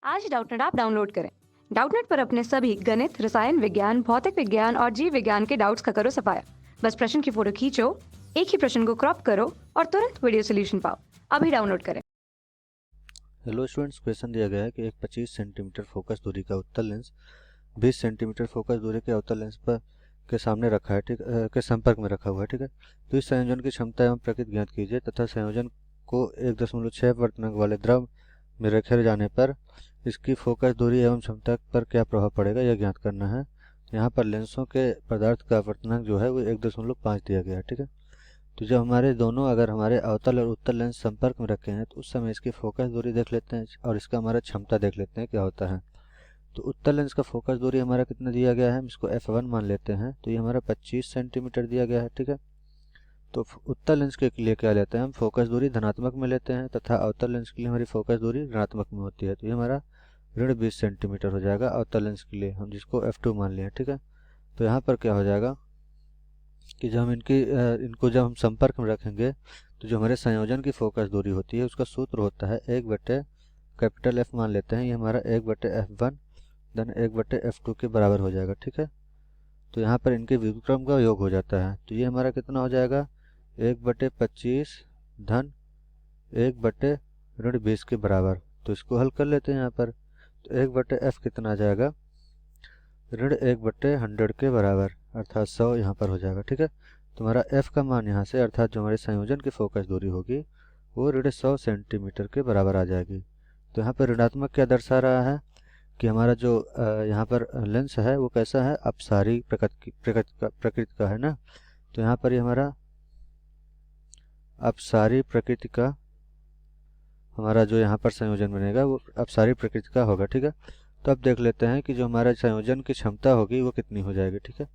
आज Doubtnut app download करें। Doubtnut पर अपने सभी गणित, रसायन विज्ञान, भौतिक विज्ञान और जीव विज्ञान के डाउट्स का करो सफाया। बस प्रश्न की फोटो खींचो, एक ही प्रश्न को क्रॉप करो और तुरंत वीडियो सोल्यूशन पाओ। अभी डाउनलोड करें। हेलो स्टूडेंट्स, क्वेश्चन दिया गया है कि एक 25 सेंटीमीटर फोकस दूरी का उत्तल लेंस 20 सेंटीमीटर फोकस दूरी के अवतल लेंस पर के सामने रखा है, ठीक के संपर्क में रखा हुआ है, ठीक है। तो इस संयोजन की क्षमता एवं प्रकृति ज्ञात कीजिए तथा संयोजन को 1.6 वर्तनांक वाले द्रव में रखे जाने पर इसकी फोकस दूरी एवं क्षमता पर क्या प्रभाव पड़ेगा, यह ज्ञात करना है। यहाँ पर लेंसों के पदार्थ का वर्तनांक जो है वो 1.5 दिया गया है, ठीक है। तो जब हमारे दोनों अगर हमारे अवतल और उत्तल लेंस संपर्क में रखे हैं तो उस समय इसकी फोकस दूरी देख लेते हैं और इसका हमारा क्षमता देख लेते हैं क्या होता है। तो उत्तल लेंस का फोकस दूरी हमारा कितना दिया गया है, हम इसको f1 मान लेते हैं। तो ये हमारा 25 सेंटीमीटर दिया गया है, ठीक है। तो उत्तल लेंस के लिए क्या लेते हैं, हम फोकस दूरी धनात्मक में लेते हैं तथा अवतल लेंस के लिए हमारी फोकस दूरी ऋणात्मक में होती है। तो ये हमारा ऋण 20 सेंटीमीटर हो जाएगा अवतल लेंस के लिए, हम जिसको f2 मान लें, ठीक है। तो यहाँ पर क्या हो जाएगा कि जब हम इनको जब हम संपर्क में रखेंगे तो जो हमारे संयोजन की फोकस दूरी होती है उसका सूत्र होता है 1/, कैपिटल F मान लेते हैं, ये हमारा 1/f1 धन 1/f2 के बराबर हो जाएगा, ठीक है। तो यहाँ पर इनके व्युत्क्रम का योग हो जाता है। तो ये हमारा कितना हो जाएगा 1/25 धन 1/20 के बराबर। तो इसको हल कर लेते हैं यहाँ पर। तो 1/f कितना आ जाएगा, ऋण 1/100 के बराबर, अर्थात 100 यहाँ पर हो जाएगा, ठीक है। तुम्हारा f का मान यहाँ से अर्थात जो हमारे संयोजन की फोकस दूरी होगी वो ऋण 100 सेंटीमीटर के बराबर आ जाएगी। तो यहाँ पर ऋणात्मक क्या दर्शा रहा है कि हमारा जो यहाँ पर लेंस है वो कैसा है, अपसारी प्रकृति का है ना। तो यहाँ पर ये हमारा अपसारी प्रकृति का हमारा जो यहाँ पर संयोजन बनेगा वो अपसारी प्रकृति का होगा, ठीक है। तो अब देख लेते हैं कि जो हमारा संयोजन की क्षमता होगी वो कितनी हो जाएगी, ठीक है।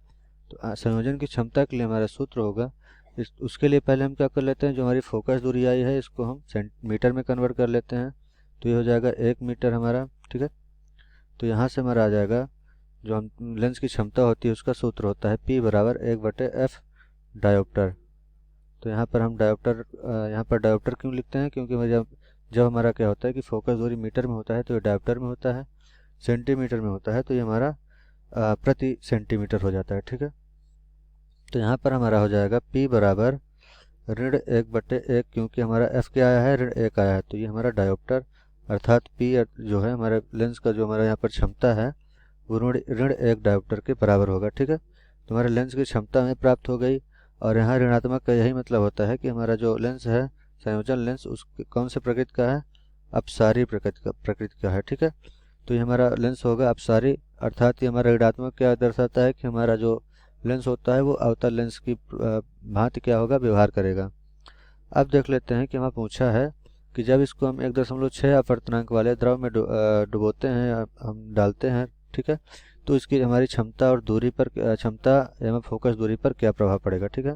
तो संयोजन की क्षमता के लिए हमारा सूत्र होगा उसके लिए पहले हम क्या कर लेते हैं, जो हमारी फोकस दूरी आई है इसको हम मीटर में कन्वर्ट कर लेते हैं। तो ये हो जाएगा 1 मीटर हमारा, ठीक है। तो यहाँ से हमारा आ जाएगा जो हम लेंस की क्षमता होती है उसका सूत्र होता है P बराबर 1/f डायोप्टर। तो यहाँ पर हम डायोप्टर क्यों लिखते हैं, क्योंकि जब हमारा क्या होता है कि फोकस दूरी मीटर में होता है तो ये डायोप्टर में होता है, सेंटीमीटर में होता है तो ये हमारा प्रति सेंटीमीटर हो जाता है, ठीक है। तो यहाँ पर हमारा हो जाएगा P बराबर ऋण 1/1, क्योंकि हमारा F क्या आया है, ऋण 1 आया है। तो ये हमारा डायोप्टर अर्थात P जो है हमारे लेंस का जो हमारा यहाँ पर क्षमता है वो ऋण 1 डायोप्टर के बराबर होगा, ठीक है। तो हमारे लेंस की क्षमता हमें प्राप्त हो गई। और यहाँ ऋणात्मक का यही मतलब होता है कि हमारा जो लेंस है संयोजन लेंस उस कौन से प्रकृति का है, अपसारी प्रकृति का है, ठीक है। तो ये हमारा लेंस होगा अपसारी, अर्थात ये हमारा ऋणात्मक क्या दर्शाता है कि हमारा जो लेंस होता है वो अवतल लेंस की भांति क्या होगा, व्यवहार करेगा। अब देख लेते हैं कि हमें पूछा है कि जब इसको हम 1.6 अपवर्तनांक वाले द्रव में डुबोते हैं, हम डालते हैं, ठीक है। तो इसकी हमारी क्षमता और दूरी पर क्षमता एवं फोकस दूरी पर क्या प्रभाव पड़ेगा, ठीक है।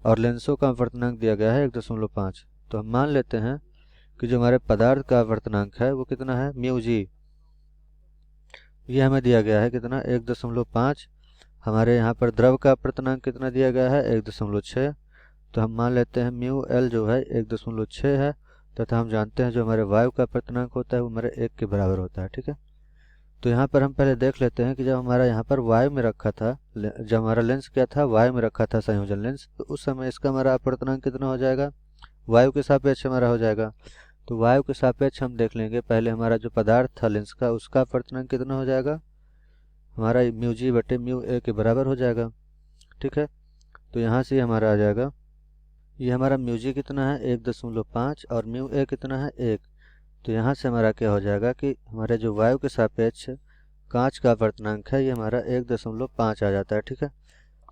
और लेंसों का अपवर्तनांक दिया गया है 1.5। तो हम मान लेते हैं कि जो हमारे पदार्थ का अपवर्तनांक है वो कितना है, म्यू जी। ये हमें दिया गया है कितना, 1.5। हमारे यहाँ पर द्रव का अपवर्तनांक कितना दिया गया है, 1.6। तो हम मान लेते हैं म्यू एल जो है 1.6 है तथा हम जानते हैं जो हमारे वायु का अपवर्तनांक होता है वो हमारे 1 के बराबर होता है, ठीक है। तो यहाँ पर हम पहले देख लेते हैं कि जब हमारा यहाँ पर वायु में रखा था, जब हमारा लेंस क्या था, वायु में रखा था संयोजन लेंस, तो उस समय इसका हमारा अपवर्तनांक कितना हो जाएगा, वायु के सापेक्ष हमारा हो जाएगा। तो वायु के सापेक्ष हम देख लेंगे पहले हमारा जो पदार्थ था लेंस का उसका अपवर्तनांक कितना हो जाएगा, हमारा म्यू जी बटे म्यू ए के बराबर हो जाएगा, ठीक है। तो यहाँ से हमारा आ जाएगा, ये हमारा म्यू जी कितना है 1.5 और म्यू ए कितना है 1। तो यहाँ से हमारा क्या हो जाएगा कि हमारे जो वायु के सापेक्ष कांच का अपवर्तनांक है ये हमारा 1.5 आ जाता है, ठीक है।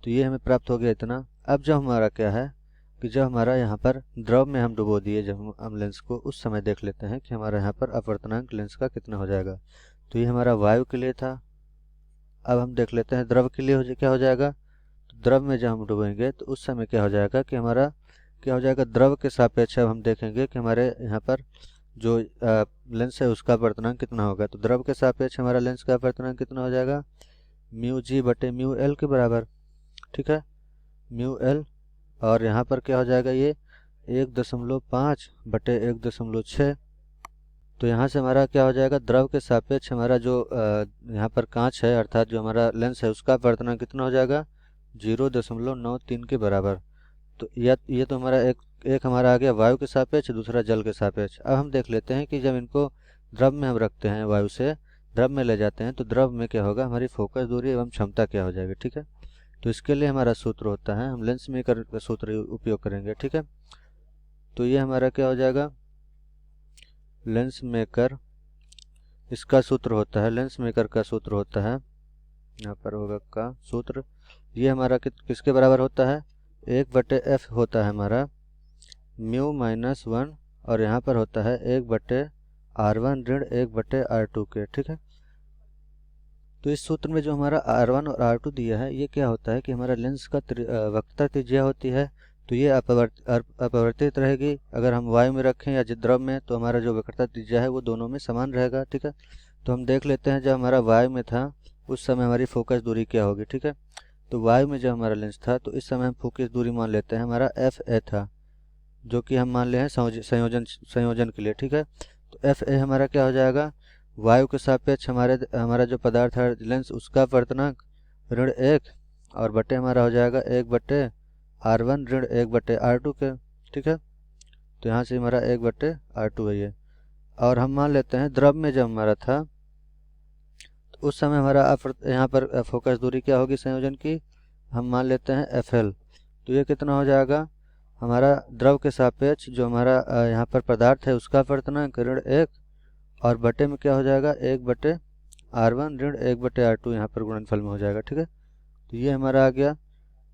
तो ये हमें प्राप्त हो गया इतना। अब जब हमारा क्या है कि जब हमारा यहाँ पर द्रव में हम डुबो दिए जब हम लेंस को, उस समय देख लेते हैं कि हमारा यहाँ पर अपवर्तनांक लेंस का कितना हो जाएगा। तो ये हमारा वायु के लिए था। अब हम देख लेते हैं द्रव के लिए क्या हो जाएगा। तो द्रव में जब हम डुबेंगे तो उस समय क्या हो जाएगा कि हमारा क्या हो जाएगा, द्रव के सापेक्ष अब हम देखेंगे कि हमारे यहाँ पर जो लेंस है उसका अपवर्तनांक कितना होगा। तो द्रव के सापेक्ष हमारा लेंस का अपवर्तनांक कितना हो जाएगा, म्यू जी बटे म्यू एल के बराबर, ठीक है, म्यू एल। और यहाँ पर क्या हो जाएगा, ये 1.5 बटे 1.6। तो यहाँ से हमारा क्या हो जाएगा, द्रव के सापेक्ष हमारा जो यहाँ पर कांच है अर्थात जो हमारा लेंस है उसका अपवर्तनांक कितना हो जाएगा, 0.93 के बराबर। तो ये तो हमारा एक हमारा आ गया वायु के सापेक्ष, दूसरा जल के सापेक्ष। अब हम देख लेते हैं कि जब इनको द्रव में हम रखते हैं, वायु से द्रव में ले जाते हैं, तो द्रव में क्या होगा, हमारी फोकस दूरी एवं क्षमता क्या हो जाएगी। ठीक है, तो इसके लिए हमारा सूत्र होता है, हम लेंस मेकर का सूत्र उपयोग करेंगे। ठीक है, तो ये हमारा क्या हो जाएगा, लेंस मेकर, इसका सूत्र होता है, लेंस मेकर का सूत्र होता है, यहाँ पर होगा का सूत्र, ये हमारा किसके बराबर होता है, 1/f होता है हमारा म्यू -1, और यहाँ पर होता है 1/r1 ऋण 1/r2 के। ठीक है, तो इस सूत्र में जो हमारा r1 और r2 दिया है, ये क्या होता है कि हमारा लेंस का वक्रता त्रिज्या होती है, तो ये अपवर्तित रहेगी। अगर हम वायु में रखें या द्रव में, तो हमारा जो वक्रता त्रिज्या है वो दोनों में समान रहेगा। ठीक है, तो हम देख लेते हैं, जब हमारा वायु में था उस समय हमारी फोकस दूरी क्या होगी। ठीक है, तो वायु में जब हमारा लेंस था तो इस समय हम फोकस दूरी मान लेते हैं हमारा FA था, जो कि हम मान ले हैं संयोजन के लिए। ठीक है, तो FA हमारा क्या हो जाएगा, वायु के सापेक्ष हमारा जो पदार्थ है लेंस, उसका अपवर्तनांक ऋण 1 और बटे हमारा हो जाएगा 1/r1 ऋण 1/r2 के। ठीक है, तो यहाँ से हमारा 1/r2 है ये। और हम मान लेते हैं द्रव में जब हमारा था तो उस समय हमारा यहाँ पर फोकस दूरी क्या होगी संयोजन की, हम मान लेते हैं FL। तो ये कितना हो जाएगा, हमारा द्रव के सापेक्ष जो हमारा यहाँ पर पदार्थ है उसका अपवर्तनांक ऋण 1 और बटे में क्या हो जाएगा 1/r1 ऋण 1/r2 यहाँ पर गुणनफल में हो जाएगा। ठीक है, तो ये हमारा आ गया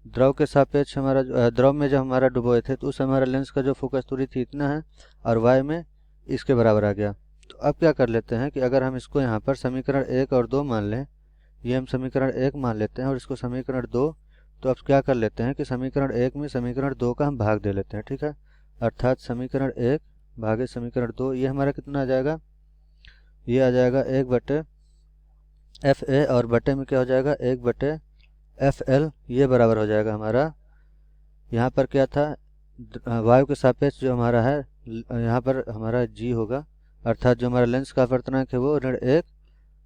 द्रव के सापेक्ष, हमारा द्रव में जब हमारा डुबोए थे तो उस हमारा लेंस का जो फोकस दूरी थी इतना है, और वायु में इसके बराबर आ गया। तो अब क्या कर लेते हैं कि अगर हम इसको यहाँ पर समीकरण 1 और 2 मान लें, ये हम समीकरण 1 मान लेते हैं और इसको समीकरण 2, तो अब क्या कर लेते हैं कि समीकरण 1 में समीकरण 2 का हम भाग दे लेते हैं। ठीक है, अर्थात समीकरण 1 भागे समीकरण 2, ये हमारा कितना आ जाएगा, ये आ जाएगा 1/FA और बटे में क्या हो जाएगा 1/FL, ये बराबर हो जाएगा हमारा, यहाँ पर क्या था, वायु के सापेक्ष जो हमारा है यहाँ पर हमारा G होगा, अर्थात जो हमारा लेंस का अपवर्तनांक है वो ऋण 1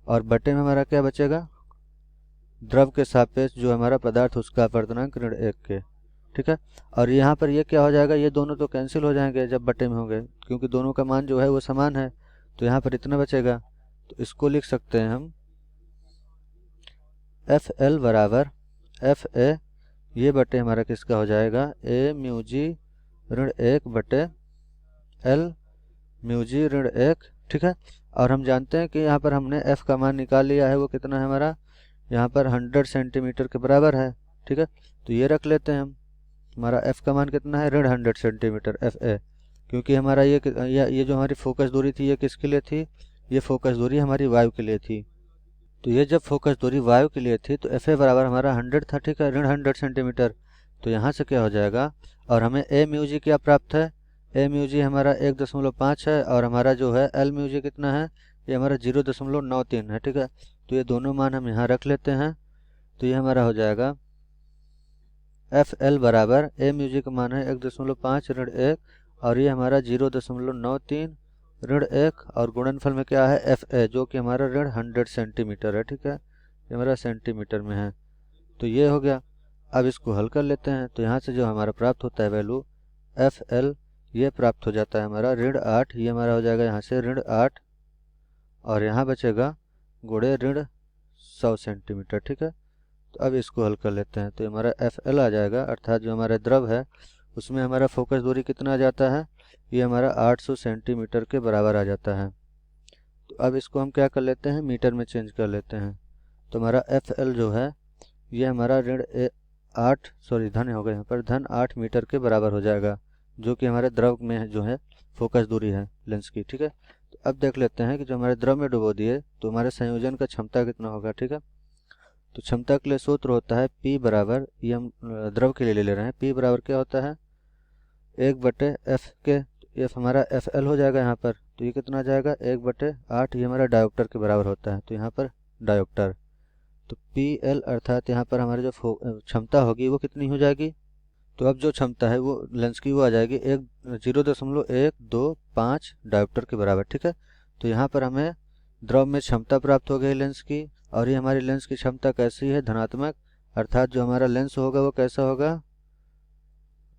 और बटे में हमारा क्या बचेगा, द्रव के सापेक्ष जो हमारा पदार्थ उसका अपवर्तनांक ऋण 1 के। ठीक है, और यहाँ पर ये क्या हो जाएगा, ये दोनों तो कैंसिल हो जाएंगे जब बटे में होंगे, क्योंकि दोनों का मान जो है वो समान है, तो यहाँ पर इतना बचेगा। तो इसको लिख सकते हैं हम FL बराबर FA, ये बटे हमारा किसका हो जाएगा, A म्यू जी ऋण 1/L म्यू जी ऋण 1। ठीक है, और हम जानते हैं कि यहाँ पर हमने F का मान निकाल लिया है, वो कितना है हमारा, यहाँ पर 100 सेंटीमीटर के बराबर है। ठीक है, तो ये रख लेते हैं हम, हमारा F का मान कितना है, ऋण 100 सेंटीमीटर FA, क्योंकि हमारा ये जो हमारी फोकस दूरी थी ये किसके लिए थी, ये फोकस दूरी हमारी वायु के लिए थी। तो ये जब फोकस दूरी वायु के लिए थी तो FA बराबर हमारा 100 था। ठीक है, ऋण 100 सेंटीमीटर, तो यहाँ से क्या हो जाएगा, और हमें A म्यू जी क्या प्राप्त है, A म्यू जी हमारा 1.5 है और हमारा जो है L म्यू जी कितना है, ये हमारा 0.93 है। ठीक है, तो ये दोनों मान हम यहाँ रख लेते हैं, तो ये हमारा हो जाएगा FL बराबर A म्यू जी का मान है 1.5 ऋण 1 और ये हमारा 0.93 ऋण 1 और गुणनफल में क्या है FA, जो कि हमारा ऋण 100 सेंटीमीटर है। ठीक है, ये हमारा सेंटीमीटर में है, तो ये हो गया। अब इसको हल कर लेते हैं, तो यहाँ से जो हमारा प्राप्त होता है वैल्यू FL, ये प्राप्त हो जाता है हमारा ऋण 8, ये हमारा हो जाएगा यहाँ से ऋण 8 और यहाँ बचेगा गुणे ऋण 100 सेंटीमीटर। ठीक है, तो अब इसको हल कर लेते हैं, तो हमारा FL आ जाएगा, अर्थात जो हमारा द्रव है उसमें हमारा फोकस दूरी कितना आ जाता है, ये हमारा 800 सेंटीमीटर के बराबर आ जाता है। तो अब इसको हम क्या कर लेते हैं, मीटर में चेंज कर लेते हैं, तो हमारा FL जो है ये हमारा ऋण 8 धन हो गया यहाँ पर, धन 8 मीटर के बराबर हो जाएगा, जो कि हमारे द्रव में जो है फोकस दूरी है लेंस की। ठीक है, तो अब देख लेते हैं कि जो हमारे द्रव में डुबो दिए तो हमारे संयोजन का क्षमता कितना होगा। ठीक है, तो क्षमता के लिए सूत्र होता है P बराबर, ये हम द्रव के लिए ले रहे हैं, P बराबर क्या होता है 1/F के, ये हमारा FL हो जाएगा यहाँ पर, तो ये कितना आ जाएगा 1/8, ये हमारा डायोप्टर के बराबर होता है, तो यहाँ पर डायोप्टर, तो PL अर्थात यहाँ पर हमारी जो क्षमता होगी वो कितनी हो जाएगी, तो अब जो क्षमता है वो लेंस की वो आ जाएगी 0.125 डायोप्टर के बराबर। ठीक है, तो यहाँ पर हमें द्रव में क्षमता प्राप्त हो गई लेंस की, और ये हमारी लेंस की क्षमता कैसी है, धनात्मक, अर्थात जो हमारा लेंस होगा वो कैसा होगा,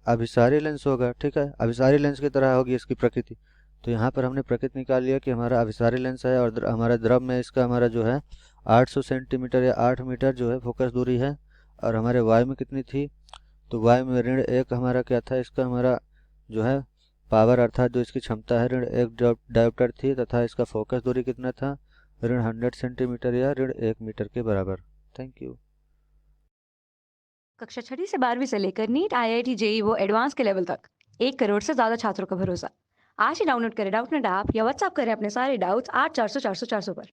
अभिसारी लेंस होगा। ठीक है, अभिसारी लेंस की तरह होगी इसकी प्रकृति। तो यहाँ पर हमने प्रकृति निकाल लिया कि हमारा अभिसारी लेंस है, और हमारा द्रव में इसका हमारा जो है 800 सेंटीमीटर या 8 मीटर जो है फोकस दूरी है। और हमारे वायु में कितनी थी, तो वायु में ऋण 1 हमारा क्या था, इसका हमारा जो है पावर, अर्थात जो इसकी क्षमता है ऋण 1 डायोप्टर थी, तथा इसका फोकस दूरी कितना था, ऋण 100 सेंटीमीटर या ऋण 1 मीटर के बराबर। Thank you. कक्षा 6वीं से 12वीं से लेकर नीट, आईआईटी, जेई वो एडवांस के लेवल तक 1 करोड़ से ज्यादा छात्रों का भरोसा। आज ही डाउनलोड करें डाउटनेट ऐप या व्हाट्सएप करें अपने सारे डाउट्स 8400 400 400 पर।